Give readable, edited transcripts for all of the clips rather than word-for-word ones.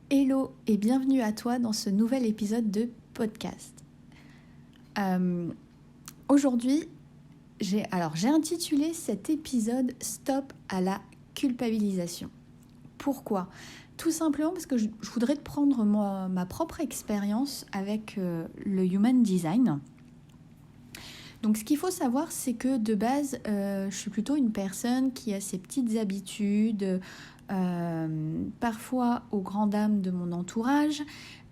Hello et bienvenue à toi dans ce nouvel épisode de podcast. Aujourd'hui, j'ai intitulé cet épisode Stop à la culpabilisation. Pourquoi ? Tout simplement parce que je voudrais te prendre ma propre expérience avec le Human Design. Donc ce qu'il faut savoir, c'est que de base, je suis plutôt une personne qui a ses petites habitudes, parfois aux grandes dames de mon entourage,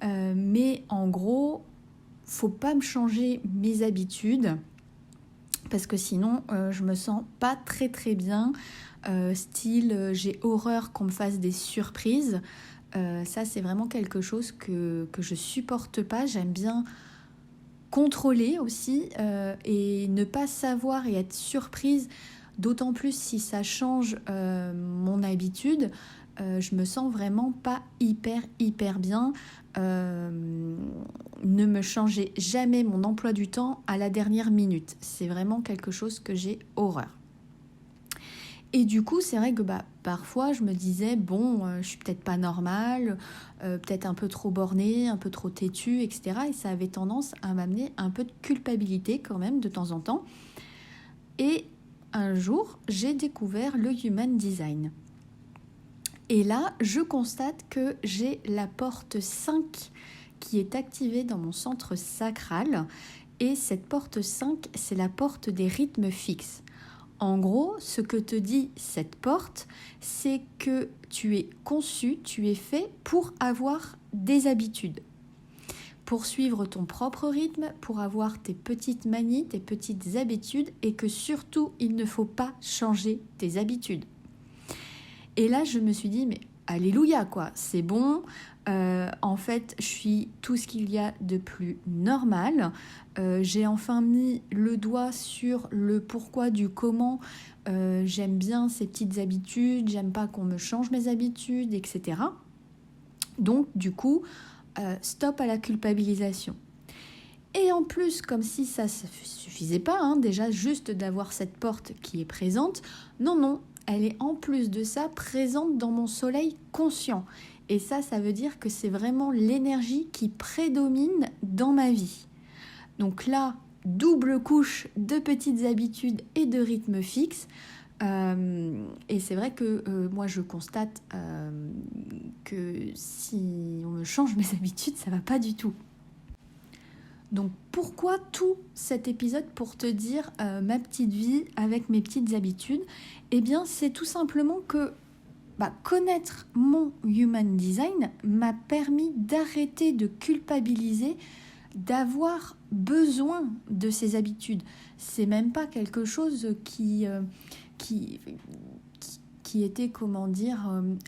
mais en gros, faut pas me changer mes habitudes parce que sinon je me sens pas très très bien, style j'ai horreur qu'on me fasse des surprises, ça c'est vraiment quelque chose que je supporte pas. J'aime bien contrôler aussi et ne pas savoir et être surprise, d'autant plus si ça change mon habitude, je me sens vraiment pas hyper bien. Ne me changez jamais mon emploi du temps à la dernière minute, c'est vraiment quelque chose que j'ai horreur. Et du coup, c'est vrai que parfois, je me disais, je suis peut-être pas normale, peut-être un peu trop bornée, un peu trop têtue, etc. Et ça avait tendance à m'amener un peu de culpabilité quand même, de temps en temps. Et un jour, j'ai découvert le Human Design. Et là, je constate que j'ai la porte 5 qui est activée dans mon centre sacral. Et cette porte 5, c'est la porte des rythmes fixes. En gros, ce que te dit cette porte, c'est que tu es conçu, tu es fait pour avoir des habitudes, pour suivre ton propre rythme, pour avoir tes petites manies, tes petites habitudes, et que surtout, il ne faut pas changer tes habitudes. Et là, je me suis dit, mais alléluia, quoi, c'est bon. En fait, je suis tout ce qu'il y a de plus normal. J'ai enfin mis le doigt sur le pourquoi du comment. J'aime bien ces petites habitudes, j'aime pas qu'on me change mes habitudes, etc. Donc, du coup, stop à la culpabilisation. Et en plus, comme si ça ne suffisait pas, déjà juste d'avoir cette porte qui est présente, non, elle est en plus de ça présente dans mon soleil conscient. Et ça veut dire que c'est vraiment l'énergie qui prédomine dans ma vie. Donc là, double couche de petites habitudes et de rythmes fixes. Et c'est vrai que moi, je constate que si on me change mes habitudes, ça ne va pas du tout. Donc pourquoi tout cet épisode pour te dire ma petite vie avec mes petites habitudes ? Eh bien, c'est tout simplement que connaître mon Human Design m'a permis d'arrêter de culpabiliser, d'avoir besoin de ces habitudes. C'est même pas quelque chose qui était,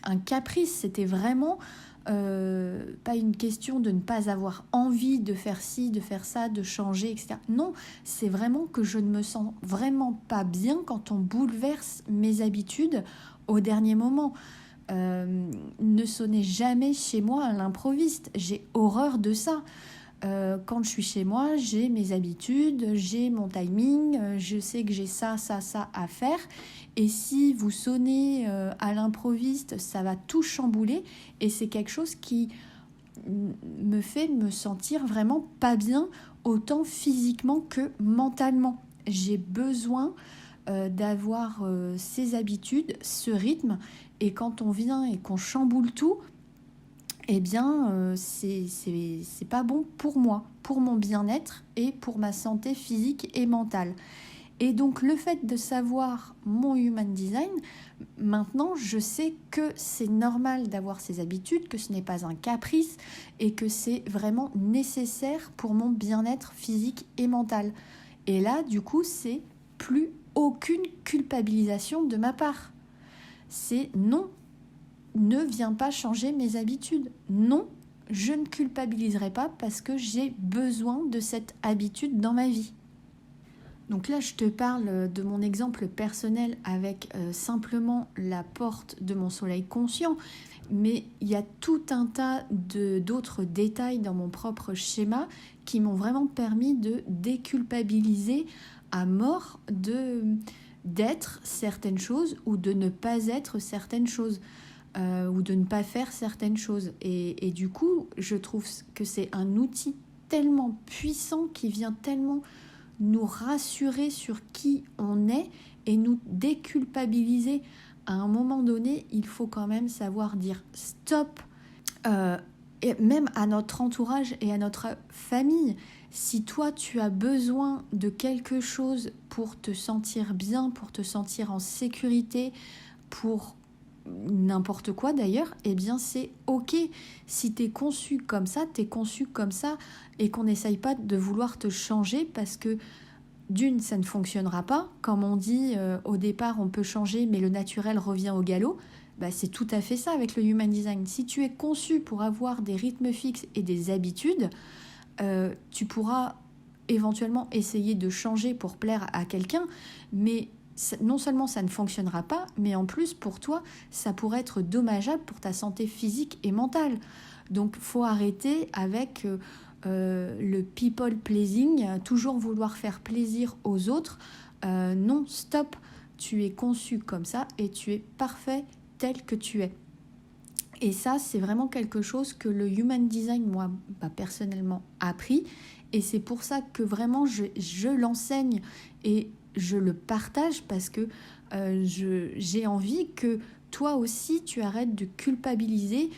un caprice. C'était vraiment pas une question de ne pas avoir envie de faire ci, de faire ça, de changer, etc. Non, c'est vraiment que je ne me sens vraiment pas bien quand on bouleverse mes habitudes au dernier moment. Ne sonnez jamais chez moi à l'improviste. J'ai horreur de ça. Quand je suis chez moi, j'ai mes habitudes, j'ai mon timing, je sais que j'ai ça à faire. Et si vous sonnez à l'improviste, ça va tout chambouler. Et c'est quelque chose qui me fait me sentir vraiment pas bien, autant physiquement que mentalement. J'ai besoin d'avoir ces habitudes, ce rythme. Et quand on vient et qu'on chamboule tout, eh bien, c'est pas bon pour moi, pour mon bien-être et pour ma santé physique et mentale. Et donc, le fait de savoir mon Human Design, maintenant, je sais que c'est normal d'avoir ces habitudes, que ce n'est pas un caprice et que c'est vraiment nécessaire pour mon bien-être physique et mental. Et là, du coup, c'est plus aucune culpabilisation de ma part. C'est non. Ne viens pas changer mes habitudes. Non, je ne culpabiliserai pas parce que j'ai besoin de cette habitude dans ma vie. Donc là, je te parle de mon exemple personnel avec simplement la porte de mon soleil conscient, mais il y a tout un tas d'autres détails dans mon propre schéma qui m'ont vraiment permis de déculpabiliser à mort d'être certaines choses ou de ne pas être certaines choses. ou de ne pas faire certaines choses. Et du coup, je trouve que c'est un outil tellement puissant qui vient tellement nous rassurer sur qui on est et nous déculpabiliser. À un moment donné, il faut quand même savoir dire stop, et même à notre entourage et à notre famille. Si toi, tu as besoin de quelque chose pour te sentir bien, pour te sentir en sécurité, pour n'importe quoi d'ailleurs, eh bien c'est ok. Si t'es conçu comme ça, t'es conçu comme ça, et qu'on n'essaye pas de vouloir te changer parce que d'une, ça ne fonctionnera pas. Comme on dit, au départ, on peut changer, mais le naturel revient au galop. C'est tout à fait ça avec le Human Design. Si tu es conçu pour avoir des rythmes fixes et des habitudes, tu pourras éventuellement essayer de changer pour plaire à quelqu'un, mais non seulement ça ne fonctionnera pas, mais en plus pour toi, ça pourrait être dommageable pour ta santé physique et mentale. Donc faut arrêter avec le people pleasing, toujours vouloir faire plaisir aux autres. Non, stop, tu es conçu comme ça et tu es parfait tel que tu es. Et ça, c'est vraiment quelque chose que le Human Design, moi, personnellement, a appris. Et c'est pour ça que vraiment, je l'enseigne et je le partage parce que j'ai envie que toi aussi, tu arrêtes de culpabiliser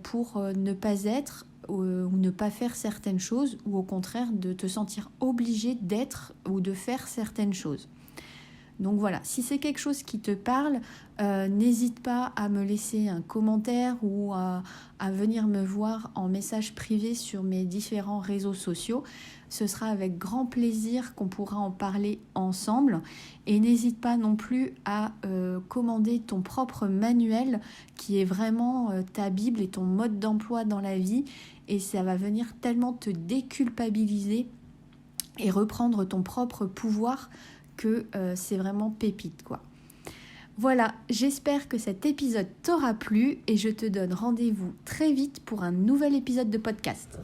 pour ne pas être ou ne pas faire certaines choses, ou au contraire, de te sentir obligé d'être ou de faire certaines choses. Donc voilà, si c'est quelque chose qui te parle, n'hésite pas à me laisser un commentaire ou à venir me voir en message privé sur mes différents réseaux sociaux. Ce sera avec grand plaisir qu'on pourra en parler ensemble. Et n'hésite pas non plus à commander ton propre manuel qui est vraiment ta Bible et ton mode d'emploi dans la vie. Et ça va venir tellement te déculpabiliser et reprendre ton propre pouvoir que c'est vraiment pépite, quoi. Voilà, j'espère que cet épisode t'aura plu et je te donne rendez-vous très vite pour un nouvel épisode de podcast.